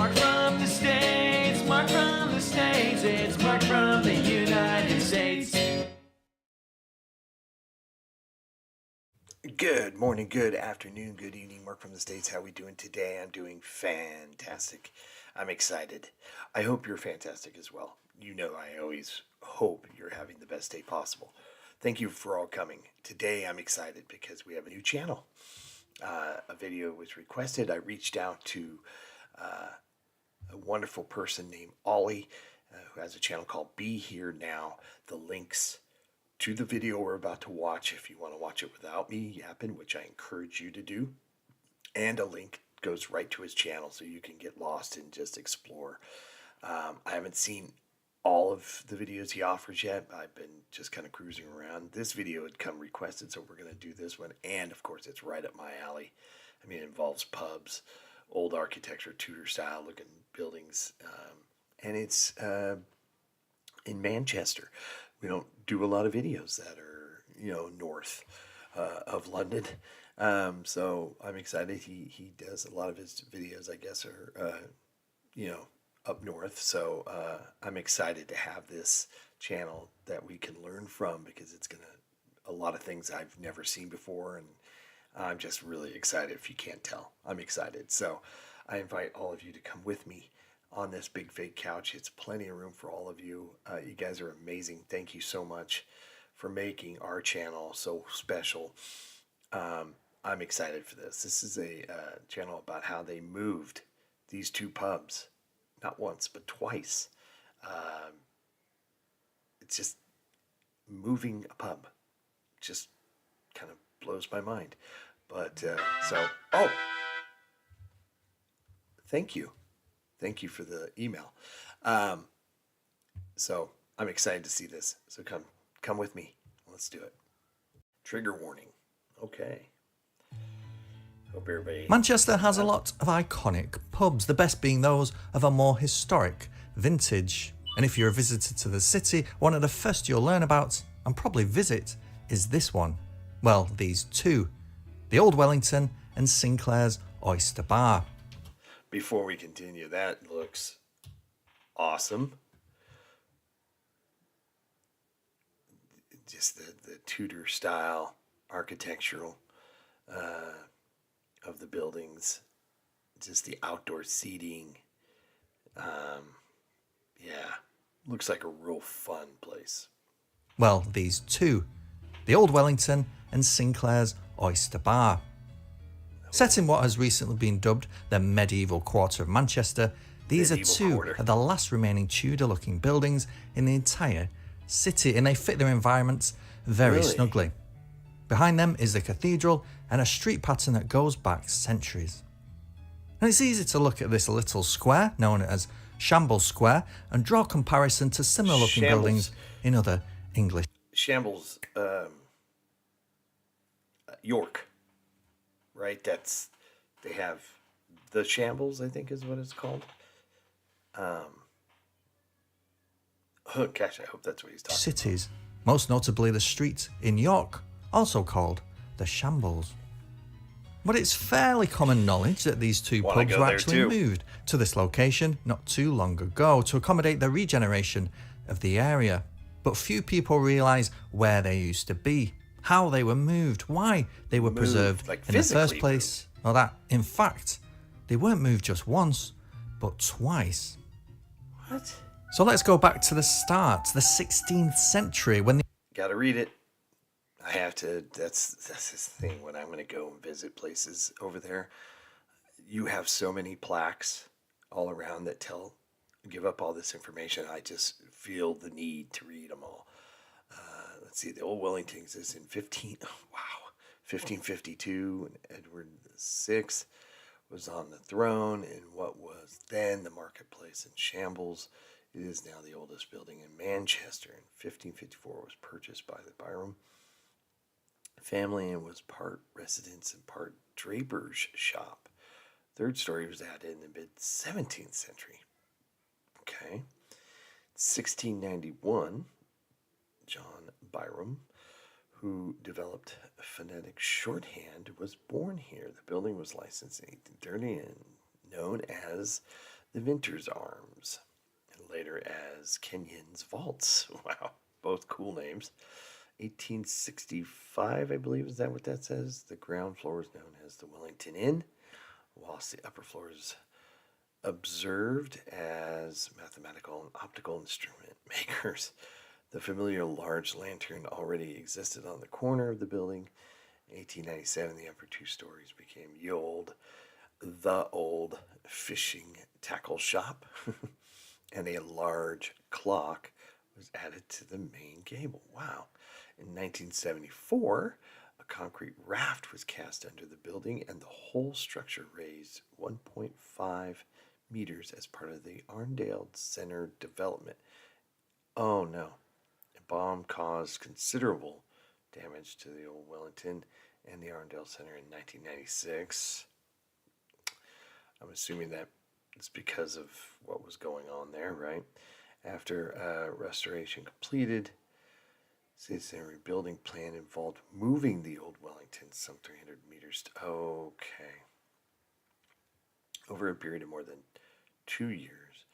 Mark from the States, Mark from the States, it's Mark from the United States. Good morning, good afternoon, good evening, Mark from the States. How are we doing today? I'm doing fantastic. I'm excited. I hope you're fantastic as well. You know I always hope you're having the best day possible. Thank you for all coming. Today I'm excited because we have a new channel. A video was requested. I reached out to a wonderful person named Ollie who has a channel called Be Here Now. The links to the video we're about to watch, if you want to watch it without me yapping, which I encourage you to do, and a link goes right to his channel so you can get lost and just explore. I haven't seen all of the videos he offers yet. I've been just kind of cruising around. This video had come requested, so we're going to do this one, and of course it's right up my alley. I mean, it involves pubs, old architecture, Tudor style looking buildings, and it's in Manchester. We don't do a lot of videos that are, north of London. So I'm excited. He does a lot of his videos, I guess, are, up north. So I'm excited to have this channel that we can learn from, because it's a lot of things I've never seen before. And I'm just really excited. If you can't tell, I'm excited. So I invite all of you to come with me on this big fake couch. It's plenty of room for all of you. You guys are amazing. Thank you so much for making our channel so special. I'm excited for this. This is a channel about how they moved these two pubs, not once, but twice. It's just moving a pub. Just kind of blows my mind. But, thank you. Thank you for the email. So I'm excited to see this. So come with me. Let's do it. Trigger warning. Okay. Hope everybody. Manchester has a lot of iconic pubs, the best being those of a more historic vintage. And if you're a visitor to the city, one of the first you'll learn about and probably visit is this one. Well, these two. The Old Wellington and Sinclair's Oyster Bar. Before we continue, that looks awesome. Just the Tudor style architectural of the buildings. Just the outdoor seating. Looks like a real fun place. Well, these two. The Old Wellington and Sinclair's Oyster Bar. Set in what has recently been dubbed the medieval quarter of Manchester, these are two of the last remaining Tudor-looking buildings in the entire city, and they fit their environments very snugly. Behind them is the cathedral and a street pattern that goes back centuries. And it's easy to look at this little square, known as Shambles Square, and draw a comparison to similar-looking buildings in other English. Shambles, York. Right, they have the Shambles, I think is what it's called. Gosh, I hope that's what he's talking cities, most notably the street in York, also called the Shambles. But it's fairly common knowledge that these two pubs were actually moved to this location not too long ago to accommodate the regeneration of the area. But few people realise where they used to be, how they were moved, why they were preserved in the first place, or that, in fact, they weren't moved just once, but twice. What? So let's go back to the start, the 16th century, when Gotta read it. I have to. That's this thing when I'm going to go and visit places over there. You have so many plaques all around that give up all this information. I just feel the need to read them all. Let's see, the Old Wellington is in 1552, and Edward VI was on the throne in what was then the marketplace in Shambles. It is now the oldest building in Manchester. In 1554, it was purchased by the Byrom family and was part residence and part draper's shop. Third story was added in the mid-17th century. Okay. 1691, John Byrom, who developed phonetic shorthand, was born here. The building was licensed in 1830 and known as the Venture's Arms, and later as Kenyon's Vaults. Wow, both cool names. 1865, I believe, is that what that says? The ground floor is known as the Wellington Inn, whilst the upper floor is observed as mathematical and optical instrument makers. The familiar large lantern already existed on the corner of the building. In 1897, the upper 2 stories became the old fishing tackle shop, and a large clock was added to the main gable. Wow. In 1974, a concrete raft was cast under the building, and the whole structure raised 1.5 meters as part of the Arndale Center development. Oh no. A bomb caused considerable damage to the old Wellington and the Arndale Center in 1996. I'm assuming that it's because of what was going on there, right? After restoration completed, the rebuilding plan involved moving the old Wellington some 300 meters. Okay. Over a period of more than 2 years,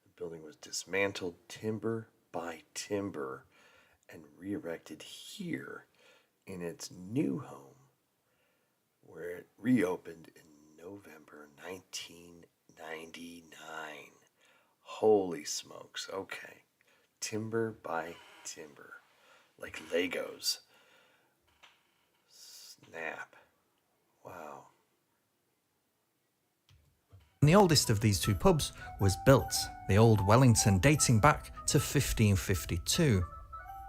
the building was dismantled timber by timber and re-erected here in its new home, where it reopened in November 1999. Holy smokes. Okay. Timber by timber. Like Legos. Snap. Wow. The oldest of these 2 pubs was built, the Old Wellington, dating back to 1552.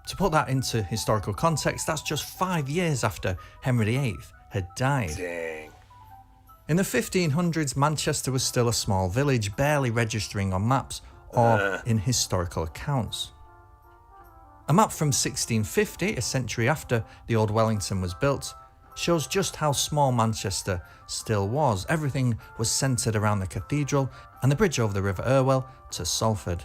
To put that into historical context, that's just 5 years after Henry VIII had died. Dang. In the 1500s, Manchester was still a small village, barely registering on maps or in historical accounts. A map from 1650, a century after the Old Wellington was built, shows just how small Manchester still was. Everything was centred around the cathedral and the bridge over the River Irwell to Salford.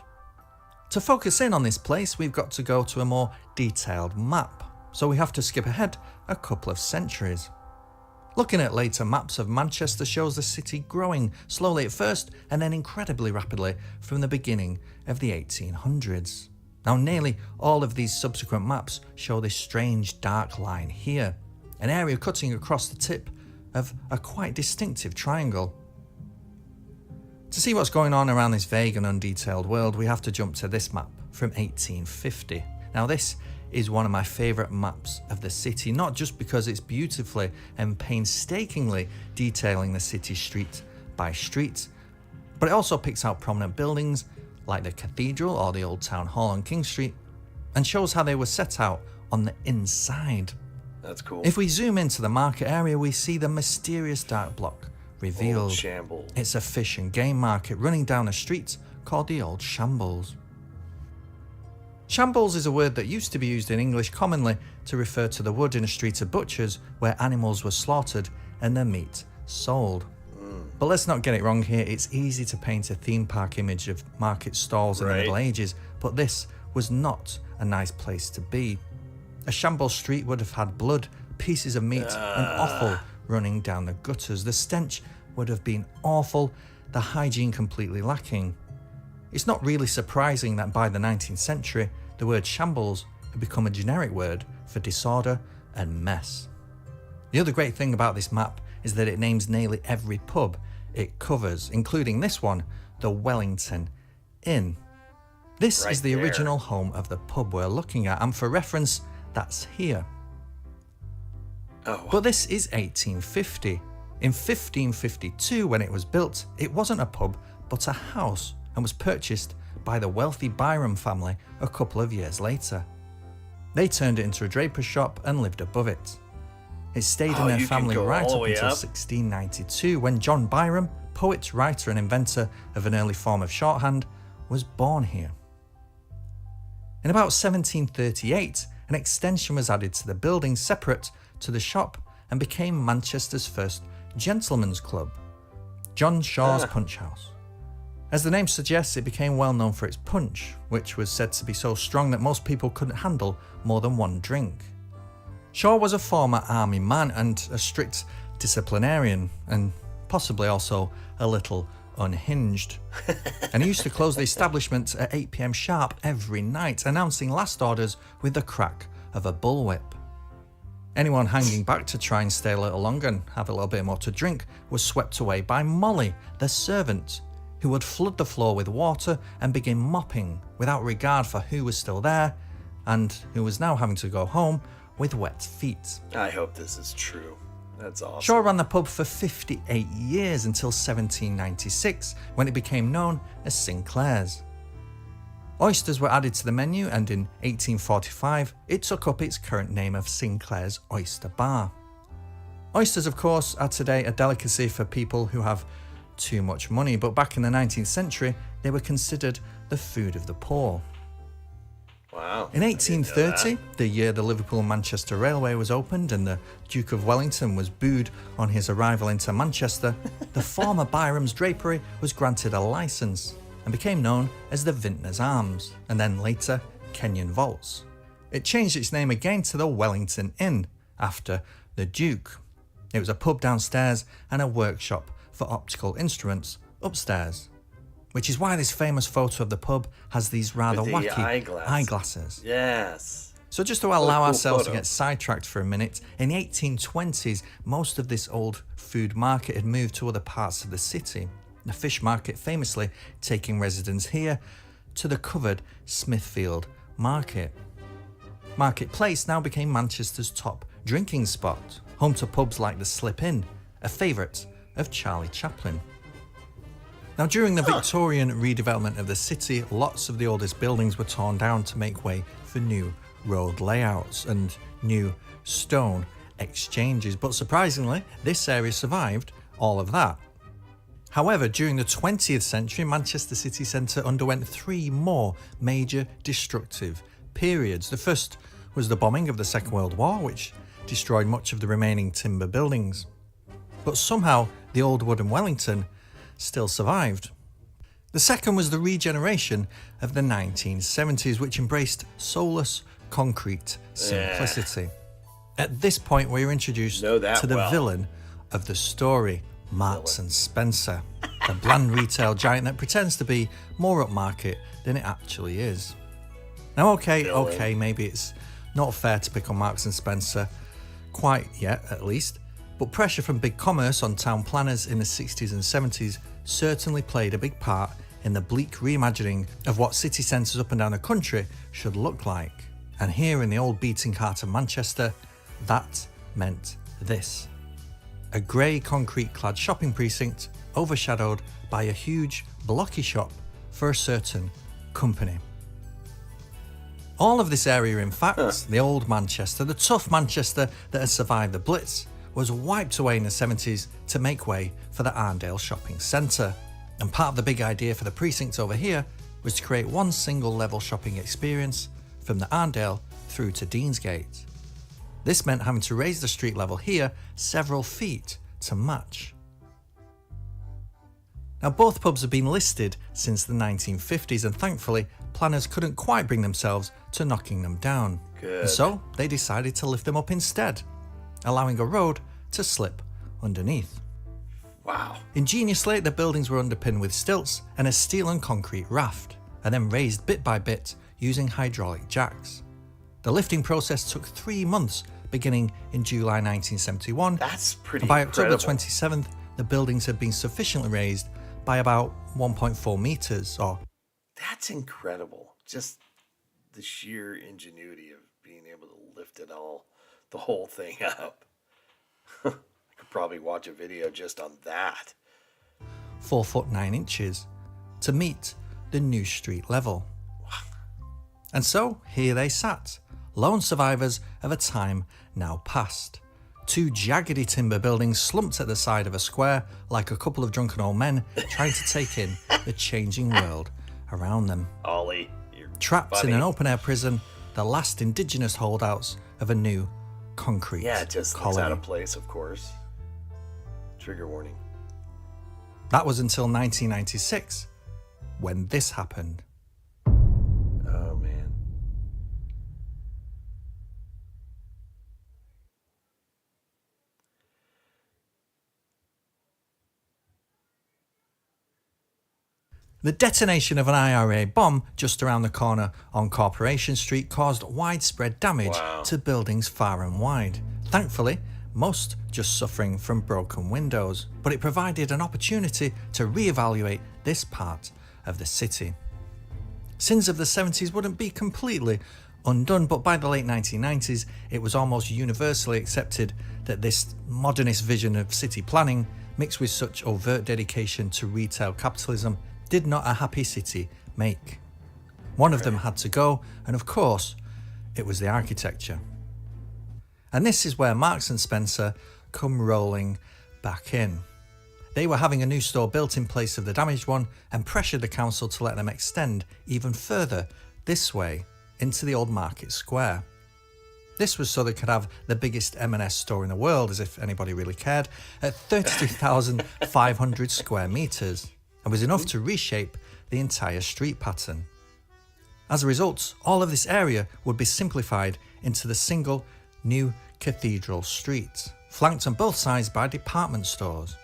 To focus in on this place, we've got to go to a more detailed map, so we have to skip ahead a couple of centuries. Looking at later maps of Manchester shows the city growing slowly at first and then incredibly rapidly from the beginning of the 1800s. Now, nearly all of these subsequent maps show this strange dark line here, an area cutting across the tip of a quite distinctive triangle. To see what's going on around this vague and undetailed world, we have to jump to this map from 1850. Now, this is one of my favourite maps of the city, not just because it's beautifully and painstakingly detailing the city street by street, but it also picks out prominent buildings like the cathedral or the old town hall on King Street, and shows how they were set out on the inside. That's cool. If we zoom into the market area, we see the mysterious dark block revealed. Old Shambles. It's a fish and game market running down a street called the Old Shambles. Shambles is a word that used to be used in English commonly to refer to the wood in a street of butchers where animals were slaughtered and their meat sold. But let's not get it wrong here, it's easy to paint a theme park image of market stalls in the Middle Ages, but this was not a nice place to be. A shambles street would have had blood, pieces of meat and offal running down the gutters. The stench would have been awful, the hygiene completely lacking. It's not really surprising that by the 19th century, the word shambles had become a generic word for disorder and mess. The other great thing about this map is that it names nearly every pub it covers, including this one, the Wellington Inn. This is the original home of the pub we're looking at, and for reference, that's here. But this is 1850. In 1552, when it was built, it wasn't a pub, but a house, and was purchased by the wealthy Byrom family a couple of years later. They turned it into a draper's shop and lived above it. It stayed in their family right up until 1692, when John Byrom, poet, writer and inventor of an early form of shorthand, was born here. In about 1738, an extension was added to the building separate to the shop and became Manchester's first gentleman's club, John Shaw's Punch House. As the name suggests, it became well known for its punch, which was said to be so strong that most people couldn't handle more than one drink. Shaw was a former army man and a strict disciplinarian, and possibly also a little unhinged. And he used to close the establishment at 8 p.m. sharp every night, announcing last orders with the crack of a bullwhip. Anyone hanging back to try and stay a little longer and have a little bit more to drink was swept away by Molly, the servant, who would flood the floor with water and begin mopping without regard for who was still there and who was now having to go home with wet feet. I hope this is true. That's awesome. Shaw ran the pub for 58 years until 1796, when it became known as Sinclair's. Oysters were added to the menu, and in 1845 it took up its current name of Sinclair's Oyster Bar. Oysters, of course, are today a delicacy for people who have too much money, but back in the 19th century they were considered the food of the poor. Wow. In I didn't know 1830, that. the year the Liverpool-Manchester Railway was opened and the Duke of Wellington was booed on his arrival into Manchester, the former Byram's Drapery was granted a licence and became known as the Vintners Arms, and then later Kenyon Vaults. It changed its name again to the Wellington Inn, after the Duke. It was a pub downstairs and a workshop for optical instruments upstairs, which is why this famous photo of the pub has these rather With the wacky eyeglasses. Yes. So just to allow cool ourselves to photo. get sidetracked for a minute, in the 1820s, most of this old food market had moved to other parts of the city. The fish market famously taking residence here to the covered Smithfield Market. Market Place now became Manchester's top drinking spot, home to pubs like the Slip Inn, a favourite of Charlie Chaplin. Now, during the Victorian redevelopment of the city, lots of the oldest buildings were torn down to make way for new road layouts and new stone exchanges. But surprisingly, this area survived all of that. However, during the 20th century, Manchester city centre underwent three more major destructive periods. The first was the bombing of the Second World War, which destroyed much of the remaining timber buildings. But somehow, the old wooden Wellington still survived. The second was the regeneration of the 1970s, which embraced soulless concrete simplicity. At this point, we are introduced Know that to the well. villain of the story, Marks and Spencer, the bland retail giant that pretends to be more upmarket than it actually is. Now, okay, maybe it's not fair to pick on Marks and Spencer quite yet, at least, but pressure from big commerce on town planners in the 60s and 70s certainly played a big part in the bleak reimagining of what city centres up and down the country should look like. And here in the old beating heart of Manchester, that meant this: a grey concrete-clad shopping precinct overshadowed by a huge blocky shop for a certain company. All of this area, in fact, the old Manchester, the tough Manchester that had survived the Blitz, was wiped away in the 70s to make way for the Arndale shopping centre. And part of the big idea for the precinct over here was to create one single level shopping experience from the Arndale through to Deansgate. This meant having to raise the street level here several feet to match. Now, both pubs have been listed since the 1950s, and thankfully planners couldn't quite bring themselves to knocking them down. Good. And so they decided to lift them up instead, allowing a road to slip underneath. Wow. Ingeniously, the buildings were underpinned with stilts and a steel and concrete raft, and then raised bit by bit using hydraulic jacks. The lifting process took 3 months, beginning in July 1971. That's pretty And by incredible. October 27th, the buildings had been sufficiently raised by about 1.4 metres, or That's incredible. Just the sheer ingenuity of being able to lift it all, the whole thing up. I could probably watch a video just on that. 4 foot 9 inches, to meet the new street level. And so here they sat, lone survivors of a time now past. Two jaggedy timber buildings slumped at the side of a square like a couple of drunken old men trying to take in the changing world around them. Ollie, you're Trapped funny. in an open-air prison, the last indigenous holdouts of a new concrete Yeah, it just looks colony. out of place, of course. Trigger warning. That was until 1996, when this happened. Oh, man. The detonation of an IRA bomb just around the corner on Corporation Street caused widespread damage to buildings far and wide. Thankfully, most just suffering from broken windows, but it provided an opportunity to reevaluate this part of the city. Sins of the 70s wouldn't be completely undone, but by the late 1990s, it was almost universally accepted that this modernist vision of city planning, mixed with such overt dedication to retail capitalism, did not a happy city make. One of them had to go, and of course, it was the architecture. And this is where Marks and Spencer come rolling back in. They were having a new store built in place of the damaged one and pressured the council to let them extend even further this way into the old market square. This was so they could have the biggest M&S store in the world, as if anybody really cared, at 32,500 square metres, and was enough to reshape the entire street pattern. As a result, all of this area would be simplified into the single new Cathedral Street, flanked on both sides by department stores.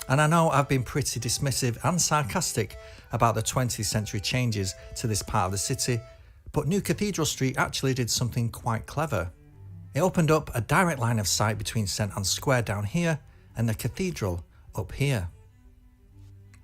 And I know I've been pretty dismissive and sarcastic about the 20th century changes to this part of the city, but New Cathedral Street actually did something quite clever. It opened up a direct line of sight between St Anne's Square down here and the cathedral up here.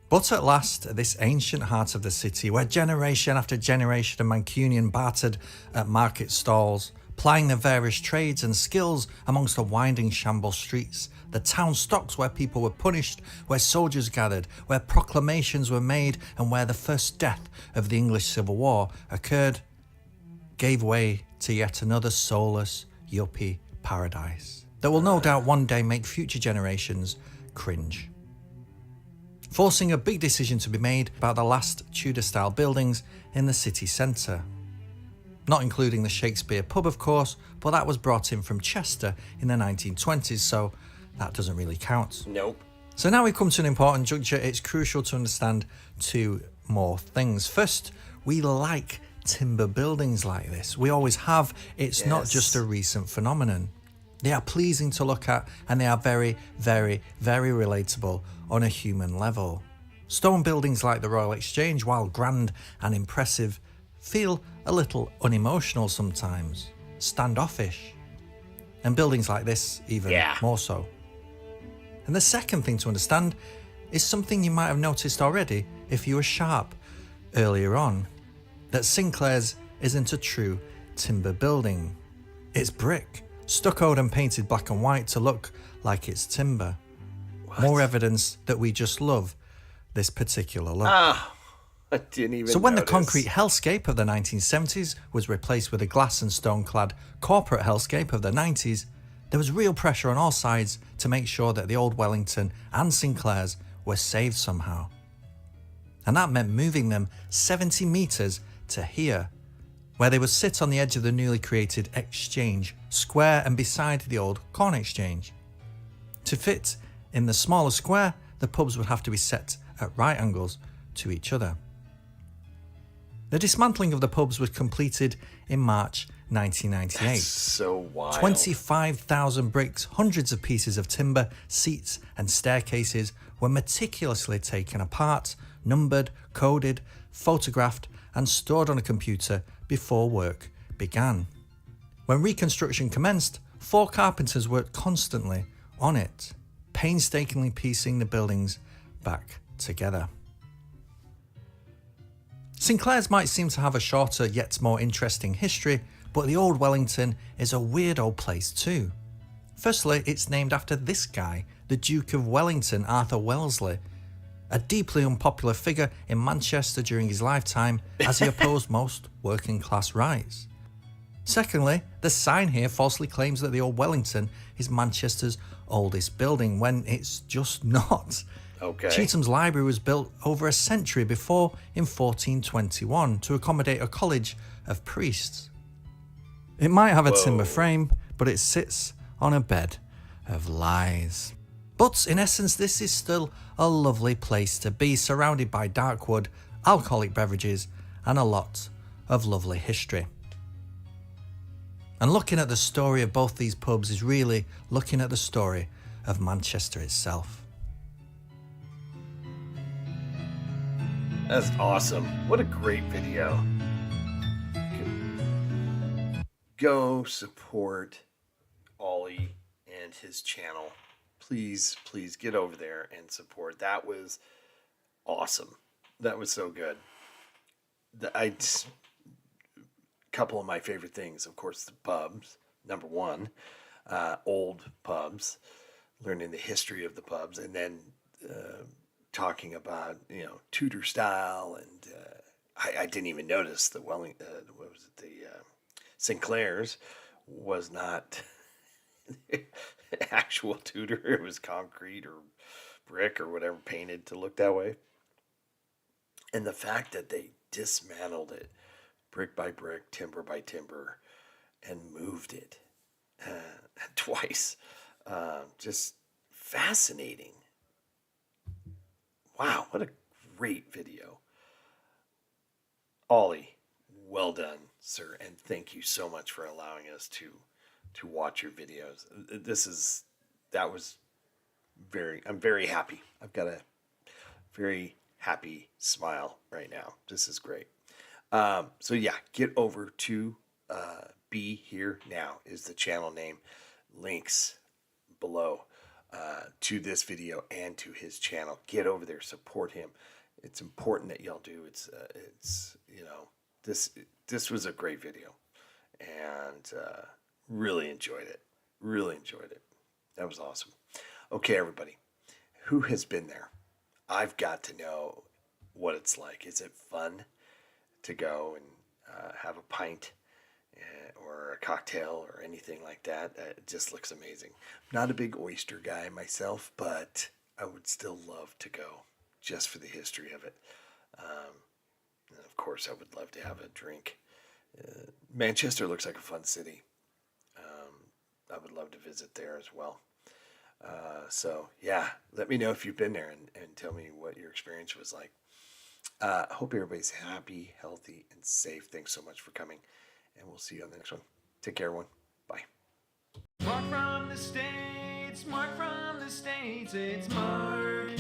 But at last, this ancient heart of the city, where generation after generation of Mancunian bartered at market stalls, plying their various trades and skills amongst the winding shambles streets, the town stocks where people were punished, where soldiers gathered, where proclamations were made, and where the first death of the English Civil War occurred, gave way to yet another soulless, yuppie paradise that will no doubt one day make future generations cringe. Forcing a big decision to be made about the last Tudor-style buildings in the city centre. Not including the Shakespeare pub, of course, but that was brought in from Chester in the 1920s, so that doesn't really count. Nope. So now we come to an important juncture. It's crucial to understand two more things. First, we like timber buildings like this. We always have. It's not just a recent phenomenon. They are pleasing to look at, and they are very, very, very relatable on a human level. Stone buildings like the Royal Exchange, while grand and impressive, feel a little unemotional sometimes, standoffish. And buildings like this even more so. And the second thing to understand is something you might have noticed already if you were sharp earlier on, that Sinclair's isn't a true timber building. It's brick, stuccoed and painted black and white to look like it's timber. What? More evidence that we just love this particular look. I didn't even So when notice. the concrete hellscape of the 1970s was replaced with a glass and stone-clad corporate hellscape of the 90s, there was real pressure on all sides to make sure that the old Wellington and Sinclair's were saved somehow. And that meant moving them 70 metres to here, where they would sit on the edge of the newly created Exchange Square and beside the old Corn Exchange. To fit in the smaller square, the pubs would have to be set at right angles to each other. The dismantling of the pubs was completed in March 1998. That's so wild. 25,000 bricks, hundreds of pieces of timber, seats and staircases were meticulously taken apart, numbered, coded, photographed and stored on a computer before work began. When reconstruction commenced, 4 carpenters worked constantly on it, painstakingly piecing the buildings back together. Sinclair's might seem to have a shorter yet more interesting history, but the old Wellington is a weird old place too. Firstly, it's named after this guy, the Duke of Wellington, Arthur Wellesley, a deeply unpopular figure in Manchester during his lifetime as he opposed most working class rights. Secondly, the sign here falsely claims that the old Wellington is Manchester's oldest building when it's just not. Okay. Chetham's library was built over a century before in 1421 to accommodate a college of priests. It might have a timber frame, but it sits on a bed of lies. But in essence, this is still a lovely place to be, surrounded by dark wood, alcoholic beverages, and a lot of lovely history. And looking at the story of both these pubs is really looking at the story of Manchester itself. That's awesome. What a great video. Go support Ollie and his channel. Please, please get over there and support. That was awesome. That was so good. A couple of my favorite things, of course, the pubs. Number one, old pubs, learning the history of the pubs, and then talking about Tudor style, and I didn't even notice the Sinclair's was not actual Tudor. It was concrete or brick or whatever painted to look that way. And the fact that they dismantled it brick by brick, timber by timber, and moved it twice. Just fascinating. Wow, what a great video. Ollie, well done, sir, and thank you so much for allowing us to watch your videos. I'm very happy. I've got a very happy smile right now. This is great. So yeah, get over to Be Here Now is the channel name. Links below to this video and to his channel. Get over there, support him. It's important that y'all do. This was a great video, and really enjoyed it. Really enjoyed it. That was awesome. Okay, everybody, who has been there? I've got to know what it's like. Is it fun to go and have a pint or a cocktail or anything like that? It just looks amazing. I'm not a big oyster guy myself, but I would still love to go just for the history of it. And of course, I would love to have a drink. Manchester looks like a fun city. I would love to visit there as well. So yeah, let me know if you've been there and tell me what your experience was like. Hope everybody's happy, healthy, and safe. Thanks so much for coming, and we'll see you on the next one. Take care, everyone. Bye. Mark from the States, Mark from the States, it's Mark.